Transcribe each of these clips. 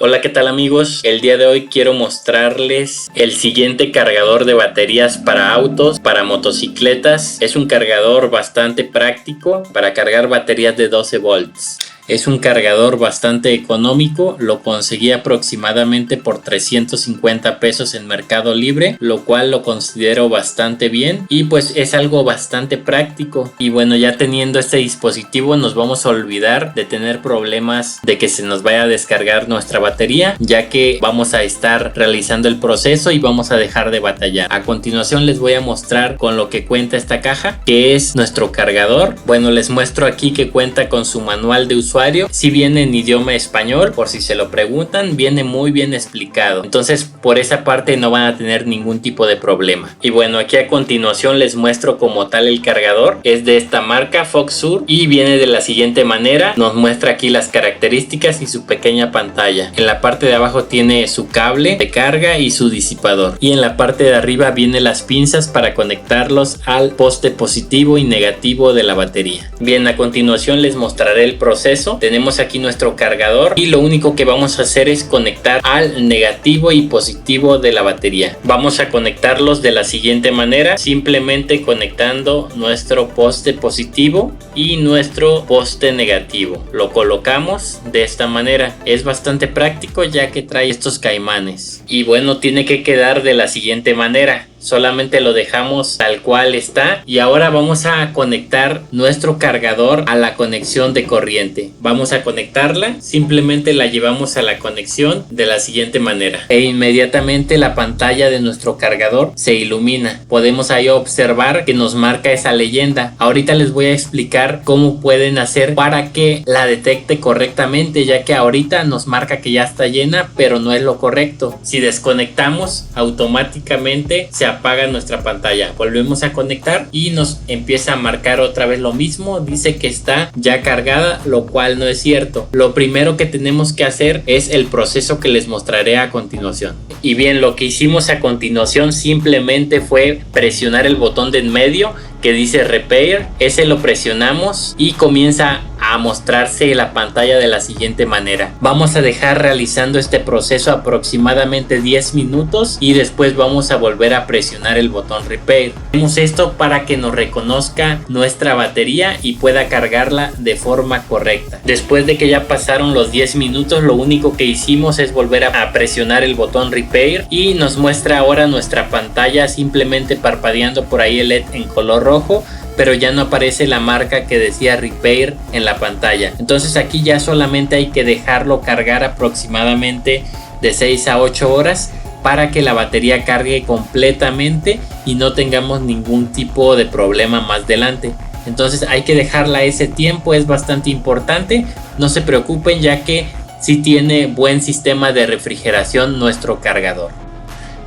Hola, ¿qué tal amigos? El día de hoy quiero mostrarles el siguiente cargador de baterías para autos, para motocicletas. Es un cargador bastante práctico para cargar baterías de 12 volts. Es un cargador bastante económico, lo conseguí aproximadamente por 350 pesos en Mercado Libre, lo cual lo considero bastante bien y pues es algo bastante práctico. Y bueno, ya teniendo este dispositivo nos vamos a olvidar de tener problemas de que se nos vaya a descargar nuestra batería, ya que vamos a estar realizando el proceso y vamos a dejar de batallar. A continuación les voy a mostrar con lo que cuenta esta caja, que es nuestro cargador. Bueno, les muestro aquí que cuenta con su manual de usuario. Si viene en idioma español, por si se lo preguntan, viene muy bien explicado. Entonces por esa parte no van a tener ningún tipo de problema. Y bueno, aquí a continuación les muestro como tal el cargador. Es de esta marca Foxur y viene de la siguiente manera. Nos muestra aquí las características y su pequeña pantalla. En la parte de abajo tiene su cable de carga y su disipador. Y en la parte de arriba vienen las pinzas para conectarlos al poste positivo y negativo de la batería. Bien, a continuación les mostraré el proceso. Tenemos aquí nuestro cargador y lo único que vamos a hacer es conectar al negativo y positivo de la batería. Vamos a conectarlos de la siguiente manera, simplemente conectando nuestro poste positivo y nuestro poste negativo. Lo colocamos de esta manera. Es bastante práctico ya que trae estos caimanes. Y bueno, tiene que quedar de la siguiente manera. Solamente lo dejamos tal cual está y ahora vamos a conectar nuestro cargador a la conexión de corriente. Vamos a conectarla, simplemente la llevamos a la conexión de la siguiente manera e inmediatamente la pantalla de nuestro cargador se ilumina. Podemos ahí observar que nos marca esa leyenda. Ahorita les voy a explicar cómo pueden hacer para que la detecte correctamente, ya que ahorita nos marca que ya está llena, pero no es lo correcto. Si desconectamos, automáticamente se apaga nuestra pantalla. Volvemos a conectar y nos empieza a marcar otra vez lo mismo. Dice que está ya cargada, lo cual no es cierto. Lo primero que tenemos que hacer es el proceso que les mostraré a continuación. Y bien, lo que hicimos a continuación simplemente fue presionar el botón de en medio que dice Repair. Ese lo presionamos y comienza a mostrarse la pantalla de la siguiente manera. Vamos a dejar realizando este proceso aproximadamente 10 minutos y después vamos a volver a presionar el botón Repair. Hacemos esto para que nos reconozca nuestra batería y pueda cargarla de forma correcta. Después de que ya pasaron los 10 minutos, lo único que hicimos es volver a presionar el botón Repair y nos muestra ahora nuestra pantalla simplemente parpadeando por ahí el LED en color rojo, pero ya no aparece la marca que decía Repair en la pantalla. Entonces aquí ya solamente hay que dejarlo cargar aproximadamente de 6 a 8 horas para que la batería cargue completamente y no tengamos ningún tipo de problema más adelante. Entonces hay que dejarla ese tiempo, es bastante importante. No se preocupen, ya que sí tiene buen sistema de refrigeración nuestro cargador.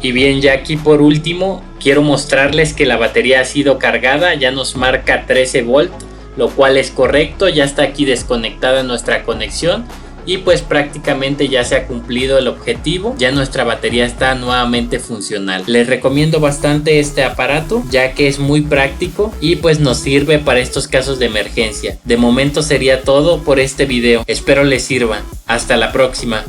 Y bien, ya aquí por último quiero mostrarles que la batería ha sido cargada. Ya nos marca 13 volt, lo cual es correcto. Ya está aquí desconectada nuestra conexión y pues prácticamente ya se ha cumplido el objetivo. Ya nuestra batería está nuevamente funcional. Les recomiendo bastante este aparato, ya que es muy práctico y pues nos sirve para estos casos de emergencia. De momento sería todo por este video. Espero les sirva. Hasta la próxima.